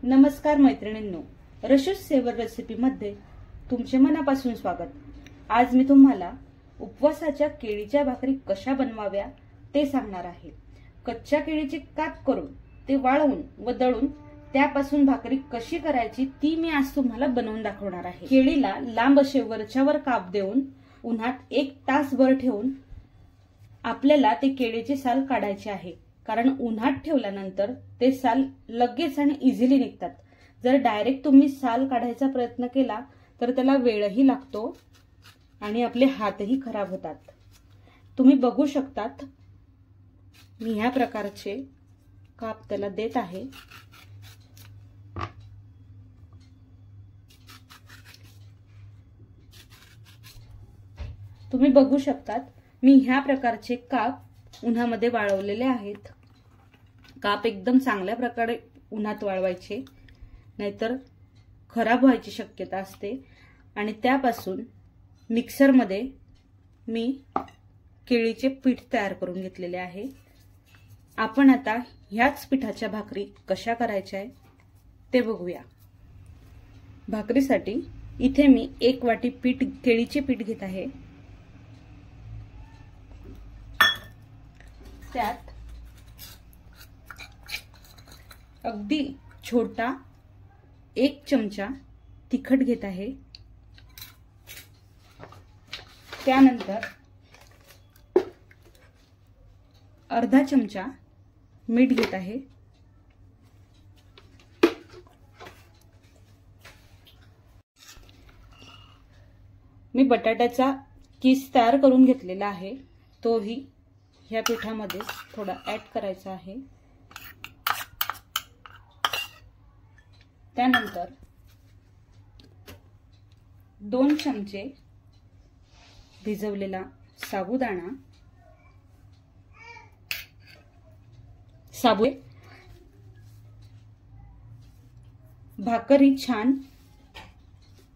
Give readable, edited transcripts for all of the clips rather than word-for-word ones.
नमस्कार मैत्रिणींनो, रशूस saver recipe मध्ये तुमचे मनापासून स्वागत। आज मी तुम्हाला उपवासाच्या केळीच्या भाकरी कशा बनवाव्या ते सांगणार आहे। कच्च्या केळीचे काप करून ते वाळवून व दळून त्यापासून भाकरी कशी करायची ती मी आज तुम्हाला बनवून दाखवणार आहे। केळीला लांब असे वरच्यावर काप देऊन उन्हात 1 तासभर ठेवून आपल्याला ते केळीचे साल काढायचे आहे, कारण उन्हात ठेवल्यानंतर ते साल लगेच आणि इझिली निघतात। जर डायरेक्ट तुम्ही साल काढायचा प्रयत्न केला तर त्याला वेळही लागतो आणि आपले हातही खराब होतात। तुम्ही बघू शकतात मी ह्या प्रकारचे काप त्याला देत आहे। तुम्ही बघू शकतात मी ह्या प्रकारचे काप उन्हामध्ये वाळवलेले आहेत। काप एकदम चांगल्या प्रकारे उन्हात वाळवायचे, नाहीतर खराब व्हायची शक्यता असते। आणि त्यापासून मिक्सरमध्ये मी केळीचे पीठ तयार करून घेतलेले आहे। आपण आता ह्याच पिठाच्या भाकरी कशा करायच्या आहे ते बघूया। भाकरीसाठी इथे मी 1 वाटी केळीचे पीठ घेत आहे। त्यात अगदी छोटा 1 चमचा तिखट घेत आहे। त्यानंतर अर्धा चमचा मीठ घेत आहे। मी बटाट्याचा किस तयार करून घेतलेला आहे, तोही ह्या पिठामध्ये थोडा ऍड करायचा आहे। त्यानंतर 2 चमचे भिजवलेला साबुदाणा, भाकरी छान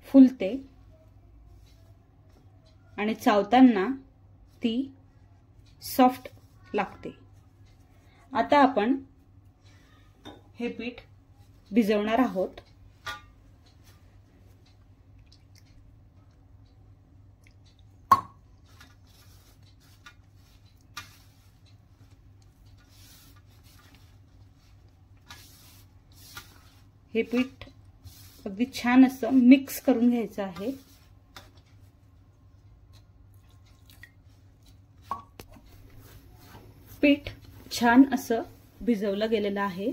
फुलते आणि चावताना ती सॉफ्ट लागते। आता आपण हे पीठ भिजवणार आहोत। हे पीठ अगदी छान असं मिक्स करून घ्यायचं आहे। पीठ छान असं भिजवलं गेलेलं आहे,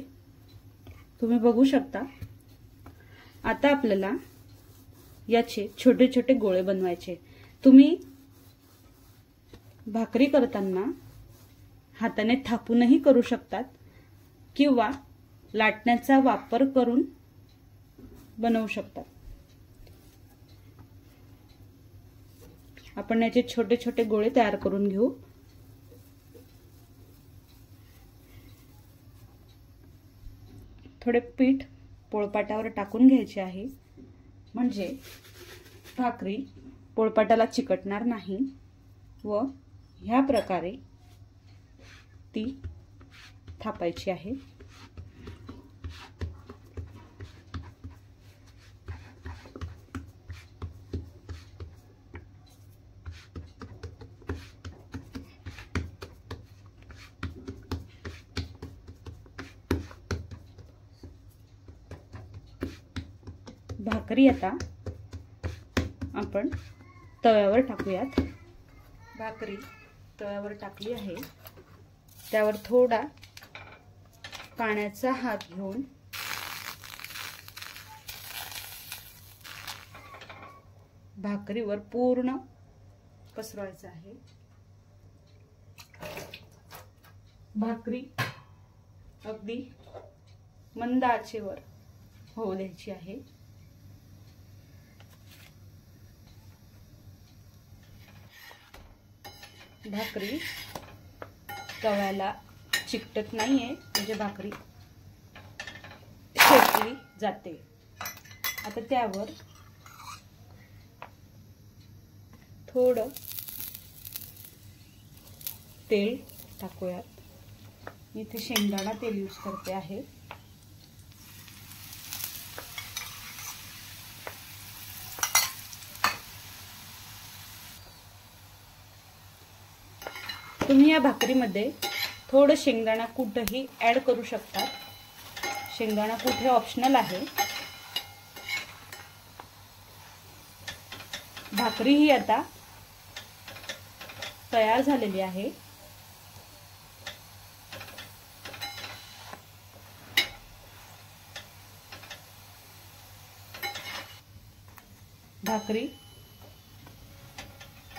तुम्ही बघू शकता। आता आपल्याला याचे छोटे छोटे गोळे बनवायचे। तुम्ही भाकरी करताना हाताने थापूनही करू शकतात किंवा लाटण्याचा वापर करून बनवू शकतात। आपण याचे छोटे छोटे गोळे तयार करून घेऊ। थोडे पीठ पोळपाटावर टाकून घ्यायचे आहे, म्हणजे भाकरी पोळपाटाला चिकटणार नाही व ह्या प्रकारे ती थापायची आहे। भाकरी आता आपण तव्यावर टाकूयात। भाकरी तव्यावर टाकली आहे, त्यावर थोडा पाण्याचा हात घेऊन भाकरीवर पूर्ण पसरवायचा आहे। भाकरी अगदी मंद आचेवर होऊ द्यायची आहे। भाकरी तव्याला चिकटत नाहीये, म्हणजे भाकरी शेकली जाते। आता त्यावर थोडं तेल टाकूयात। इथे शेंगदाणा तेल यूज करते आहे। तुम्ही या भाकरीमध्ये थोडं शेंगदाणा कूटही ऍड करू शकता। शेंगदाणा कूट हे ऑप्शनल आहे। भाकरी ही आता तयार झालेली आहे। भाकरी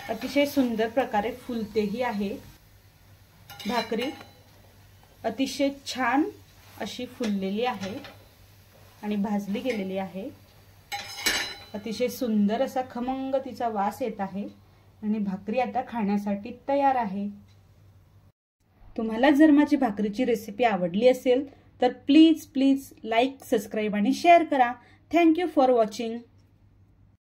अतिशय सुंदर प्रकारे फुलतेही आहे। भाकरी अतिशय छान अशी फुललेली आहे आणि भाजली गेलेली आहे। अतिशय सुंदर असा खमंग तिचा वास येत आहे आणि भाकरी आता खाण्यासाठी तयार आहे। तुम्हाला जर माझी भाकरीची रेसिपी आवडली असेल तर प्लीज लाईक, सबस्क्राईब आणि शेअर करा। Thank you for watching.